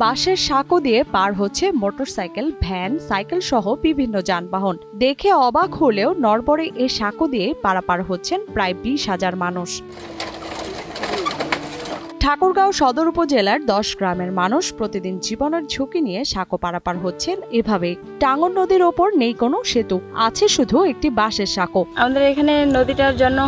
বাঁশের সাঁকো দিয়ে পার হচ্ছে মোটরসাইকেল, ভ্যান, সাইকেল সহ বিভিন্ন যানবাহন। দেখে অবাক হলেও নড়বড়ে এ সাঁকো দিয়ে পারাপার হচ্ছেন প্রায় 20,000 মানুষ। ঠাকুরগাঁও সদর উপজেলার 10 গ্রামের মানুষ প্রতিদিন জীবনের ঝুঁকি নিয়ে সাঁকো পারাপার হচ্ছেন এভাবে। টাঙ্গন নদীর ওপর নেই কোনো সেতু, আছে শুধু একটি বাঁশের সাঁকো। আমাদের এখানে নদীটার জন্য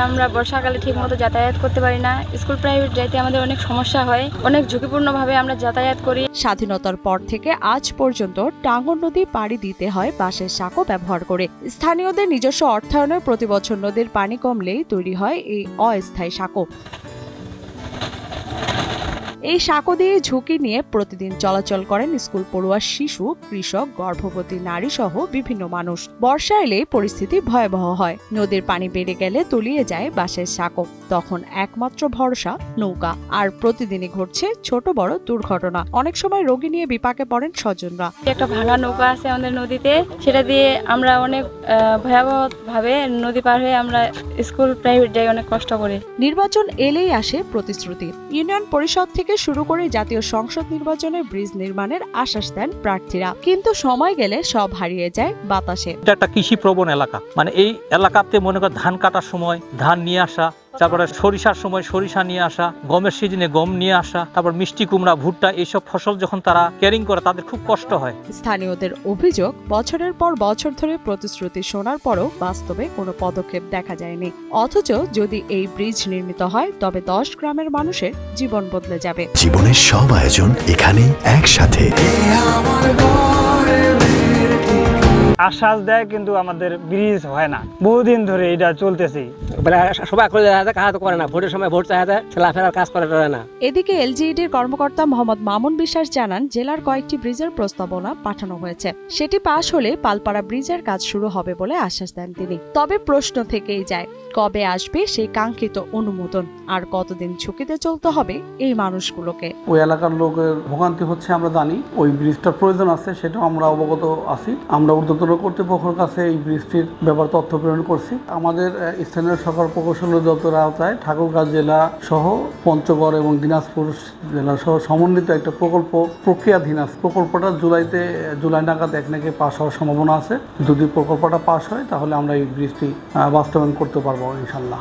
আমরা বর্ষাকালে ঠিক মতো যাতায়াত করতে পারি না। স্কুল প্রাইভেট যাইতে আমাদের অনেক সমস্যা হয়, অনেক ঝুঁকিপূর্ণভাবে আমরা যাতায়াত করি। স্বাধীনতার পর থেকে আজ পর্যন্ত টাঙ্গন নদী পাড়ি দিতে হয় বাঁশের সাঁকো ব্যবহার করে। স্থানীয়দের নিজস্ব অর্থায়নে প্রতি বছর নদীর পানি কমলেই তৈরি হয় এই অস্থায়ী সাঁকো। এই সাঁকো দিয়ে ঝুঁকি নিয়ে প্রতিদিন চলাচল করেন স্কুল পড়ুয়া শিশু, কৃষক, গর্ভবতী নারী সহ বিভিন্ন মানুষ। বর্ষা এলে পরিস্থিতি ভয়াবহ হয়। নদীর পানি বেড়ে গেলে তলিয়ে যায় বাঁশের সাঁকো। তখন একমাত্র ভরসা নৌকা। আর প্রতিদিনই ঘটছে ছোট বড় দুর্ঘটনা। অনেক সময় রোগী নিয়ে বিপাকে পড়েন স্বজনরা। একটা ভাঙা নৌকা আছে আমাদের নদীতে, সেটা দিয়ে আমরা অনেক ভয়াবহ ভাবে নদী পার হয়ে আমরা স্কুল প্রাইভেট যাই, অনেক কষ্ট করে। নির্বাচন এলেই আসে প্রতিশ্রুতি। ইউনিয়ন পরিষদ থেকে শুরু করে জাতীয় সংসদ নির্বাচনে ব্রিজ নির্মাণের আশ্বাস দেন প্রার্থীরা, কিন্তু সময় গেলে সব হারিয়ে যায় বাতাসে। এটা একটা কৃষি প্রবণ এলাকা, এই এলাকাতে মনে করেন ধান কাটার সময় ধান নিয়ে আসা, তারপরে সরিষার সময় সরিষা নিয়ে আসা, গমের সিজনে গম নিয়ে আসা, তারপর মিষ্টি কুমড়া, ভুট্টা, এইসব ফসল যখন তারা ক্যারিং করে তাদের খুব কষ্ট হয়। স্থানীয়দের অভিযোগ, বছরের পর বছর ধরে প্রতিশ্রুতি শোনার পরও বাস্তবে কোনো পদক্ষেপ দেখা যায়নি। অথচ যদি এই ব্রিজ নির্মিত হয় তবে 10 গ্রামের মানুষের জীবন বদলে যাবে। জীবনের সব আয়োজন এখানে একসাথে। আশ্বাস দেয় কিন্তু আমাদের ব্রিজ হয় না, বহুদিন ধরে এটা চলতেছে। সবাই করে না, ভোটের সময় ভোট চাইতে ছেলাফেরার কাজ করে না। এদিকে এলজিইডির কর্মকর্তা মোহাম্মদ মামুন বিশ্বাস জানান, জেলার কয়েকটি ব্রিজের প্রস্তাবনা পাঠানো হয়েছে। সেটি পাশ হলে পালপাড়া ব্রিজের কাজ শুরু হবে বলে আশ্বাস দেন তিনি। তবে প্রশ্ন থেকেই যায়, কবে আসবে সেই কাঙ্ক্ষিত অনুমোদন, আর কতদিন ঝুঁকিতে চলতে হবে এই মানুষগুলোকে। ওই এলাকার লোকের ভোগান্তি হচ্ছে আমরা জানি, ওই ব্রিজটার প্রয়োজন আছে, সেটাও আমরা অবগত আছি। আমরা ঊর্ধ্বতন কর্তৃপক্ষের কাছে এই ব্রিজটির ব্যাপারে তথ্য প্রেরণ করছি। আমাদের স্থানীয় সরকার প্রকৌশল দপ্তর আওতায় ঠাকুরগাঁও জেলা সহ পঞ্চগড় এবং দিনাজপুর জেলা সহ সমন্বিত একটা প্রকল্প প্রক্রিয়াধীন আছে। প্রকল্পটা জুলাই নাগাদ একনাকে পাস হওয়ার সম্ভাবনা আছে। যদি প্রকল্পটা পাস হয় তাহলে আমরা এই ব্রিজটি বাস্তবায়ন করতে পারবো ইনশাল্লাহ।